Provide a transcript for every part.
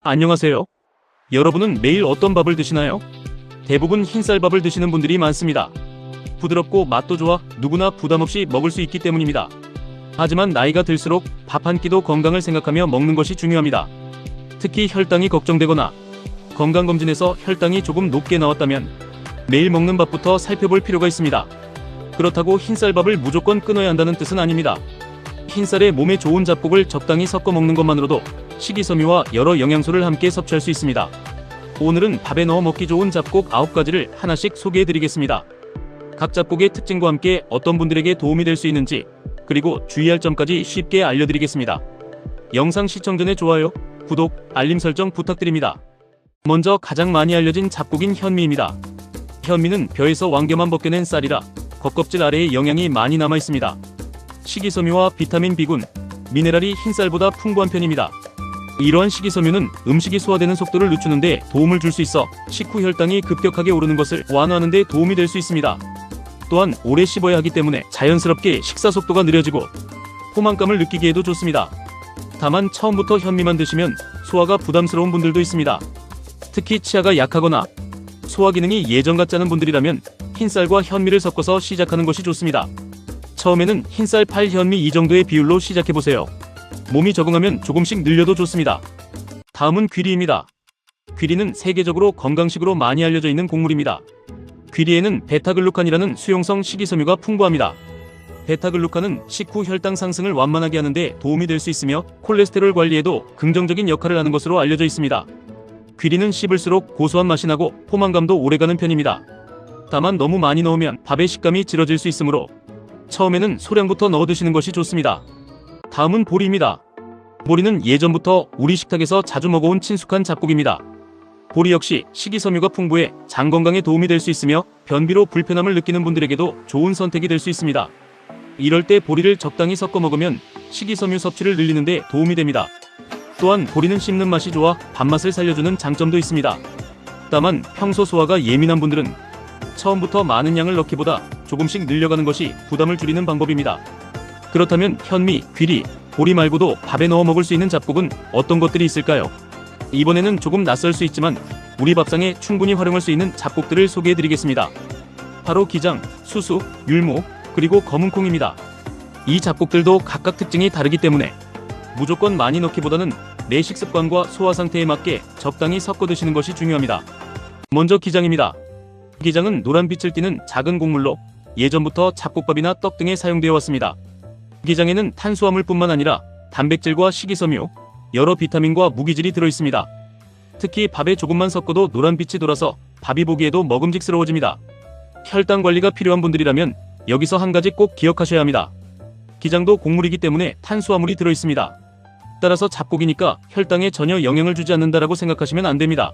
안녕하세요. 여러분은 매일 어떤 밥을 드시나요? 대부분 흰쌀밥을 드시는 분들이 많습니다. 부드럽고 맛도 좋아 누구나 부담없이 먹을 수 있기 때문입니다. 하지만 나이가 들수록 밥 한 끼도 건강을 생각하며 먹는 것이 중요합니다. 특히 혈당이 걱정되거나 건강검진에서 혈당이 조금 높게 나왔다면 매일 먹는 밥부터 살펴볼 필요가 있습니다. 그렇다고 흰쌀밥을 무조건 끊어야 한다는 뜻은 아닙니다. 흰쌀에 몸에 좋은 잡곡을 적당히 섞어 먹는 것만으로도 식이섬유와 여러 영양소를 함께 섭취할 수 있습니다. 오늘은 밥에 넣어 먹기 좋은 잡곡 9가지를 하나씩 소개해 드리겠습니다. 각 잡곡의 특징과 함께 어떤 분들에게 도움이 될 수 있는지, 그리고 주의할 점까지 쉽게 알려드리겠습니다. 영상 시청 전에 좋아요, 구독, 알림 설정 부탁드립니다. 먼저 가장 많이 알려진 잡곡인 현미입니다. 현미는 벼에서 왕겨만 벗겨낸 쌀이라 겉껍질 아래에 영양이 많이 남아 있습니다. 식이섬유와 비타민 B군, 미네랄이 흰쌀보다 풍부한 편입니다. 이러한 식이섬유는 음식이 소화되는 속도를 늦추는 데 도움을 줄 수 있어 식후 혈당이 급격하게 오르는 것을 완화하는 데 도움이 될 수 있습니다. 또한 오래 씹어야 하기 때문에 자연스럽게 식사 속도가 느려지고 포만감을 느끼기에도 좋습니다. 다만 처음부터 현미만 드시면 소화가 부담스러운 분들도 있습니다. 특히 치아가 약하거나 소화 기능이 예전 같지 않은 분들이라면 흰쌀과 현미를 섞어서 시작하는 것이 좋습니다. 처음에는 흰쌀 8현미 이 정도의 비율로 시작해보세요. 몸이 적응하면 조금씩 늘려도 좋습니다. 다음은 귀리입니다. 귀리는 세계적으로 건강식으로 많이 알려져 있는 곡물입니다. 귀리에는 베타글루칸이라는 수용성 식이섬유가 풍부합니다. 베타글루칸은 식후 혈당 상승을 완만하게 하는데 도움이 될 수 있으며 콜레스테롤 관리에도 긍정적인 역할을 하는 것으로 알려져 있습니다. 귀리는 씹을수록 고소한 맛이 나고 포만감도 오래가는 편입니다. 다만 너무 많이 넣으면 밥의 식감이 질어질 수 있으므로 처음에는 소량부터 넣어 드시는 것이 좋습니다. 다음은 보리입니다. 보리는 예전부터 우리 식탁에서 자주 먹어온 친숙한 잡곡입니다. 보리 역시 식이섬유가 풍부해 장 건강에 도움이 될 수 있으며 변비로 불편함을 느끼는 분들에게도 좋은 선택이 될 수 있습니다. 이럴 때 보리를 적당히 섞어 먹으면 식이섬유 섭취를 늘리는 데 도움이 됩니다. 또한 보리는 씹는 맛이 좋아 밥맛을 살려주는 장점도 있습니다. 다만 평소 소화가 예민한 분들은 처음부터 많은 양을 넣기보다 조금씩 늘려가는 것이 부담을 줄이는 방법입니다. 그렇다면 현미, 귀리, 보리 말고도 밥에 넣어 먹을 수 있는 잡곡은 어떤 것들이 있을까요? 이번에는 조금 낯설 수 있지만 우리 밥상에 충분히 활용할 수 있는 잡곡들을 소개해 드리겠습니다. 바로 기장, 수수, 율무, 그리고 검은콩입니다. 이 잡곡들도 각각 특징이 다르기 때문에 무조건 많이 넣기보다는 내 식습관과 소화 상태에 맞게 적당히 섞어 드시는 것이 중요합니다. 먼저 기장입니다. 기장은 노란빛을 띠는 작은 곡물로 예전부터 잡곡밥이나 떡 등에 사용되어 왔습니다. 기장에는 탄수화물뿐만 아니라 단백질과 식이섬유, 여러 비타민과 무기질이 들어있습니다. 특히 밥에 조금만 섞어도 노란빛이 돌아서 밥이 보기에도 먹음직스러워집니다. 혈당 관리가 필요한 분들이라면 여기서 한 가지 꼭 기억하셔야 합니다. 기장도 곡물이기 때문에 탄수화물이 들어있습니다. 따라서 잡곡이니까 혈당에 전혀 영향을 주지 않는다라고 생각하시면 안 됩니다.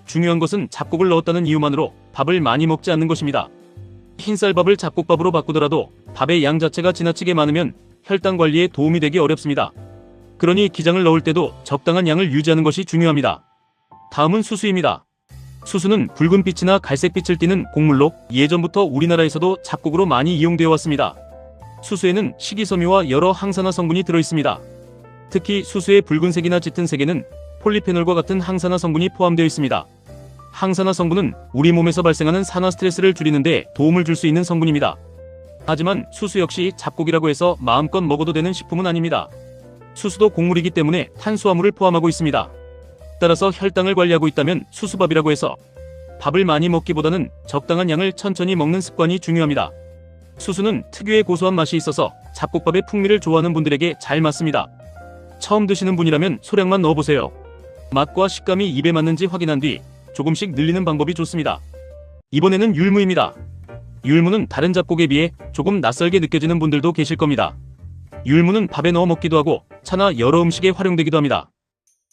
중요한 것은 잡곡을 넣었다는 이유만으로 밥을 많이 먹지 않는 것입니다. 흰쌀밥을 잡곡밥으로 바꾸더라도 밥의 양 자체가 지나치게 많으면 혈당 관리에 도움이 되기 어렵습니다. 그러니 기장을 넣을 때도 적당한 양을 유지하는 것이 중요합니다. 다음은 수수입니다. 수수는 붉은빛이나 갈색빛을 띠는 곡물로 예전부터 우리나라에서도 잡곡으로 많이 이용되어 왔습니다. 수수에는 식이섬유와 여러 항산화 성분이 들어있습니다. 특히 수수의 붉은색이나 짙은 색에는 폴리페놀과 같은 항산화 성분이 포함되어 있습니다. 항산화 성분은 우리 몸에서 발생하는 산화 스트레스를 줄이는 데 도움을 줄 수 있는 성분입니다. 하지만 수수 역시 잡곡이라고 해서 마음껏 먹어도 되는 식품은 아닙니다. 수수도 곡물이기 때문에 탄수화물을 포함하고 있습니다. 따라서 혈당을 관리하고 있다면 수수밥이라고 해서 밥을 많이 먹기보다는 적당한 양을 천천히 먹는 습관이 중요합니다. 수수는 특유의 고소한 맛이 있어서 잡곡밥의 풍미를 좋아하는 분들에게 잘 맞습니다. 처음 드시는 분이라면 소량만 넣어보세요. 맛과 식감이 입에 맞는지 확인한 뒤 조금씩 늘리는 방법이 좋습니다. 이번에는 율무입니다. 율무는 다른 잡곡에 비해 조금 낯설게 느껴지는 분들도 계실 겁니다. 율무는 밥에 넣어 먹기도 하고 차나 여러 음식에 활용되기도 합니다.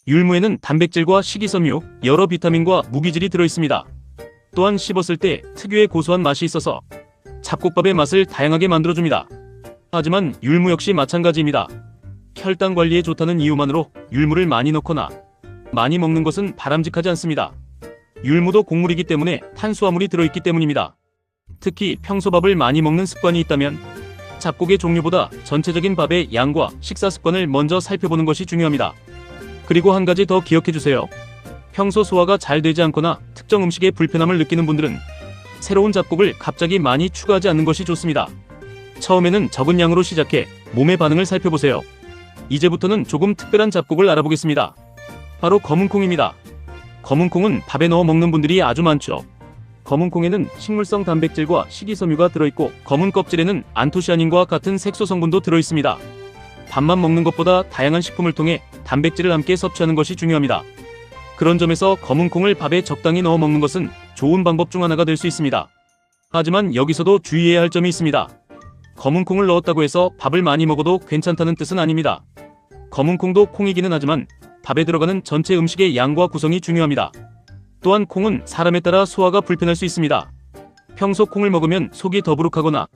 율무에는 단백질과 식이섬유, 여러 비타민과 무기질이 들어있습니다. 또한 씹었을 때 특유의 고소한 맛이 있어서 잡곡밥의 맛을 다양하게 만들어줍니다. 하지만 율무 역시 마찬가지입니다. 혈당 관리에 좋다는 이유만으로 율무를 많이 넣거나 많이 먹는 것은 바람직하지 않습니다. 율무도 곡물이기 때문에 탄수화물이 들어있기 때문입니다. 특히 평소 밥을 많이 먹는 습관이 있다면 잡곡의 종류보다 전체적인 밥의 양과 식사 습관을 먼저 살펴보는 것이 중요합니다. 그리고 한 가지 더 기억해주세요. 평소 소화가 잘 되지 않거나 특정 음식에 불편함을 느끼는 분들은 새로운 잡곡을 갑자기 많이 추가하지 않는 것이 좋습니다. 처음에는 적은 양으로 시작해 몸의 반응을 살펴보세요. 이제부터는 조금 특별한 잡곡을 알아보겠습니다. 바로 검은콩입니다. 검은콩은 밥에 넣어 먹는 분들이 아주 많죠. 검은콩에는 식물성 단백질과 식이섬유가 들어있고 검은 껍질에는 안토시아닌과 같은 색소 성분도 들어있습니다. 밥만 먹는 것보다 다양한 식품을 통해 단백질을 함께 섭취하는 것이 중요합니다. 그런 점에서 검은콩을 밥에 적당히 넣어 먹는 것은 좋은 방법 중 하나가 될 수 있습니다. 하지만 여기서도 주의해야 할 점이 있습니다. 검은콩을 넣었다고 해서 밥을 많이 먹어도 괜찮다는 뜻은 아닙니다. 검은콩도 콩이기는 하지만 밥에 들어가는 전체 음식의 양과 구성이 중요합니다. 또한 콩은 사람에 따라 소화가 불편할 수 있습니다. 평소 콩을 먹으면 속이 더부룩하거나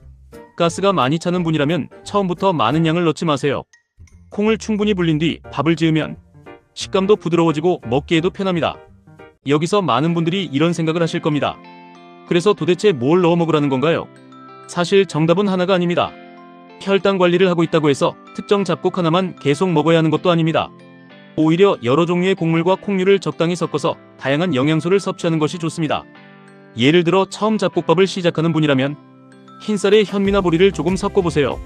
가스가 많이 차는 분이라면 처음부터 많은 양을 넣지 마세요. 콩을 충분히 불린 뒤 밥을 지으면 식감도 부드러워지고 먹기에도 편합니다. 여기서 많은 분들이 이런 생각을 하실 겁니다. 그래서 도대체 뭘 넣어 먹으라는 건가요? 사실 정답은 하나가 아닙니다. 혈당 관리를 하고 있다고 해서 특정 잡곡 하나만 계속 먹어야 하는 것도 아닙니다. 오히려 여러 종류의 곡물과 콩류를 적당히 섞어서 다양한 영양소를 섭취하는 것이 좋습니다. 예를 들어 처음 잡곡밥을 시작하는 분이라면 흰쌀에 현미나 보리를 조금 섞어보세요.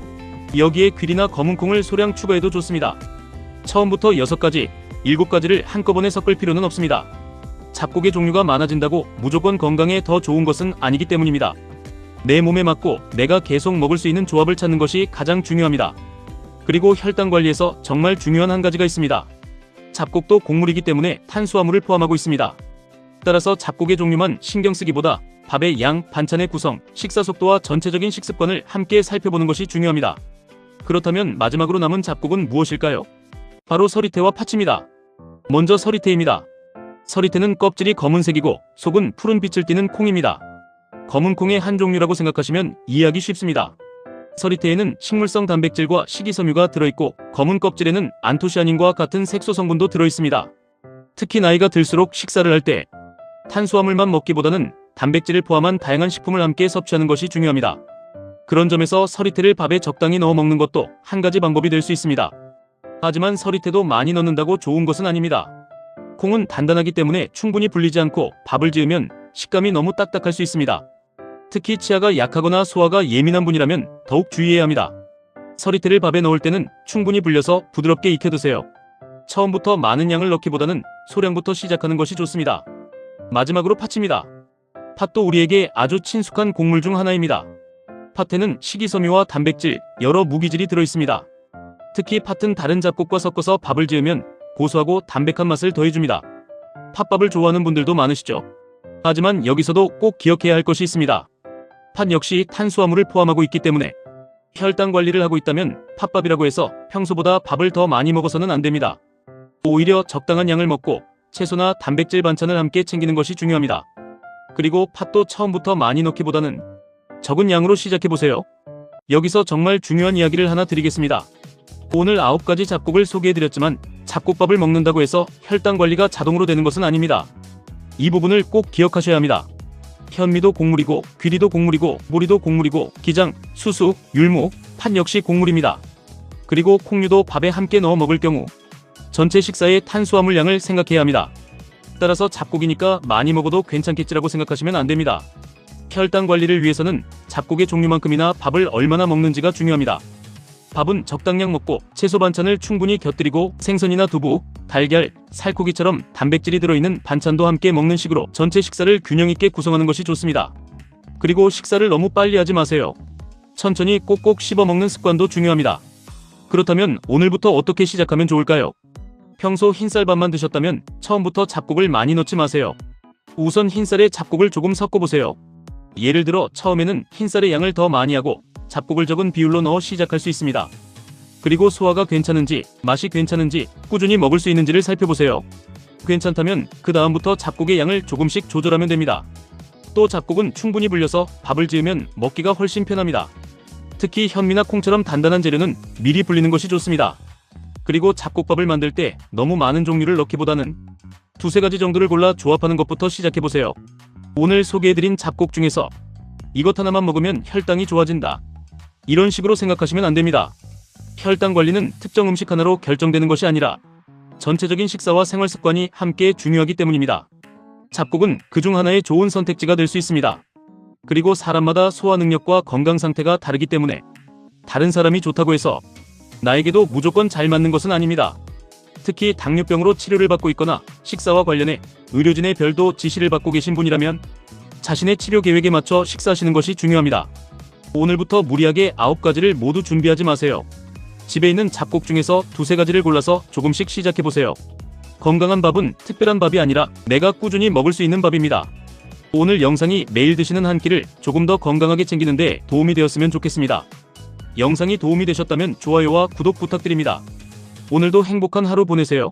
여기에 귀리나 검은콩을 소량 추가해도 좋습니다. 처음부터 6가지, 7가지를 한꺼번에 섞을 필요는 없습니다. 잡곡의 종류가 많아진다고 무조건 건강에 더 좋은 것은 아니기 때문입니다. 내 몸에 맞고 내가 계속 먹을 수 있는 조합을 찾는 것이 가장 중요합니다. 그리고 혈당 관리에서 정말 중요한 한 가지가 있습니다. 잡곡도 곡물이기 때문에 탄수화물을 포함하고 있습니다. 따라서 잡곡의 종류만 신경 쓰기보다 밥의 양, 반찬의 구성, 식사 속도와 전체적인 식습관을 함께 살펴보는 것이 중요합니다. 그렇다면 마지막으로 남은 잡곡은 무엇일까요? 바로 서리태와 파치입니다. 먼저 서리태입니다. 서리태는 껍질이 검은색이고 속은 푸른 빛을 띠는 콩입니다. 검은 콩의 한 종류라고 생각하시면 이해하기 쉽습니다. 서리태에는 식물성 단백질과 식이섬유가 들어있고 검은 껍질에는 안토시아닌과 같은 색소 성분도 들어있습니다. 특히 나이가 들수록 식사를 할 때 탄수화물만 먹기보다는 단백질을 포함한 다양한 식품을 함께 섭취하는 것이 중요합니다. 그런 점에서 서리태를 밥에 적당히 넣어 먹는 것도 한 가지 방법이 될 수 있습니다. 하지만 서리태도 많이 넣는다고 좋은 것은 아닙니다. 콩은 단단하기 때문에 충분히 불리지 않고 밥을 지으면 식감이 너무 딱딱할 수 있습니다. 특히 치아가 약하거나 소화가 예민한 분이라면 더욱 주의해야 합니다. 서리태를 밥에 넣을 때는 충분히 불려서 부드럽게 익혀두세요. 처음부터 많은 양을 넣기보다는 소량부터 시작하는 것이 좋습니다. 마지막으로 팥입니다. 팥도 우리에게 아주 친숙한 곡물 중 하나입니다. 팥에는 식이섬유와 단백질, 여러 무기질이 들어있습니다. 특히 팥은 다른 잡곡과 섞어서 밥을 지으면 고소하고 담백한 맛을 더해줍니다. 팥밥을 좋아하는 분들도 많으시죠? 하지만 여기서도 꼭 기억해야 할 것이 있습니다. 팥 역시 탄수화물을 포함하고 있기 때문에 혈당 관리를 하고 있다면 팥밥이라고 해서 평소보다 밥을 더 많이 먹어서는 안 됩니다. 오히려 적당한 양을 먹고 채소나 단백질 반찬을 함께 챙기는 것이 중요합니다. 그리고 팥도 처음부터 많이 넣기보다는 적은 양으로 시작해보세요. 여기서 정말 중요한 이야기를 하나 드리겠습니다. 오늘 9가지 잡곡을 소개해드렸지만 잡곡밥을 먹는다고 해서 혈당 관리가 자동으로 되는 것은 아닙니다. 이 부분을 꼭 기억하셔야 합니다. 현미도 곡물이고 귀리도 곡물이고 보리도 곡물이고 기장, 수수, 율무, 팥 역시 곡물입니다. 그리고 콩류도 밥에 함께 넣어 먹을 경우 전체 식사의 탄수화물 양을 생각해야 합니다. 따라서 잡곡이니까 많이 먹어도 괜찮겠지라고 생각하시면 안 됩니다. 혈당 관리를 위해서는 잡곡의 종류만큼이나 밥을 얼마나 먹는지가 중요합니다. 밥은 적당량 먹고 채소 반찬을 충분히 곁들이고 생선이나 두부, 달걀, 살코기처럼 단백질이 들어있는 반찬도 함께 먹는 식으로 전체 식사를 균형 있게 구성하는 것이 좋습니다. 그리고 식사를 너무 빨리 하지 마세요. 천천히 꼭꼭 씹어 먹는 습관도 중요합니다. 그렇다면 오늘부터 어떻게 시작하면 좋을까요? 평소 흰쌀밥만 드셨다면 처음부터 잡곡을 많이 넣지 마세요. 우선 흰쌀에 잡곡을 조금 섞어보세요. 예를 들어 처음에는 흰쌀의 양을 더 많이 하고 잡곡을 적은 비율로 넣어 시작할 수 있습니다. 그리고 소화가 괜찮은지, 맛이 괜찮은지, 꾸준히 먹을 수 있는지를 살펴보세요. 괜찮다면 그 다음부터 잡곡의 양을 조금씩 조절하면 됩니다. 또 잡곡은 충분히 불려서 밥을 지으면 먹기가 훨씬 편합니다. 특히 현미나 콩처럼 단단한 재료는 미리 불리는 것이 좋습니다. 그리고 잡곡밥을 만들 때 너무 많은 종류를 넣기보다는 2-3가지 정도를 골라 조합하는 것부터 시작해보세요. 오늘 소개해드린 잡곡 중에서 이것 하나만 먹으면 혈당이 좋아진다, 이런 식으로 생각하시면 안 됩니다. 혈당 관리는 특정 음식 하나로 결정되는 것이 아니라 전체적인 식사와 생활 습관이 함께 중요하기 때문입니다. 잡곡은 그중 하나의 좋은 선택지가 될 수 있습니다. 그리고 사람마다 소화 능력과 건강 상태가 다르기 때문에 다른 사람이 좋다고 해서 나에게도 무조건 잘 맞는 것은 아닙니다. 특히 당뇨병으로 치료를 받고 있거나 식사와 관련해 의료진의 별도 지시를 받고 계신 분이라면 자신의 치료 계획에 맞춰 식사하시는 것이 중요합니다. 오늘부터 무리하게 9가지를 모두 준비하지 마세요. 집에 있는 잡곡 중에서 2-3가지를 골라서 조금씩 시작해보세요. 건강한 밥은 특별한 밥이 아니라 내가 꾸준히 먹을 수 있는 밥입니다. 오늘 영상이 매일 드시는 한 끼를 조금 더 건강하게 챙기는 데 도움이 되었으면 좋겠습니다. 영상이 도움이 되셨다면 좋아요와 구독 부탁드립니다. 오늘도 행복한 하루 보내세요.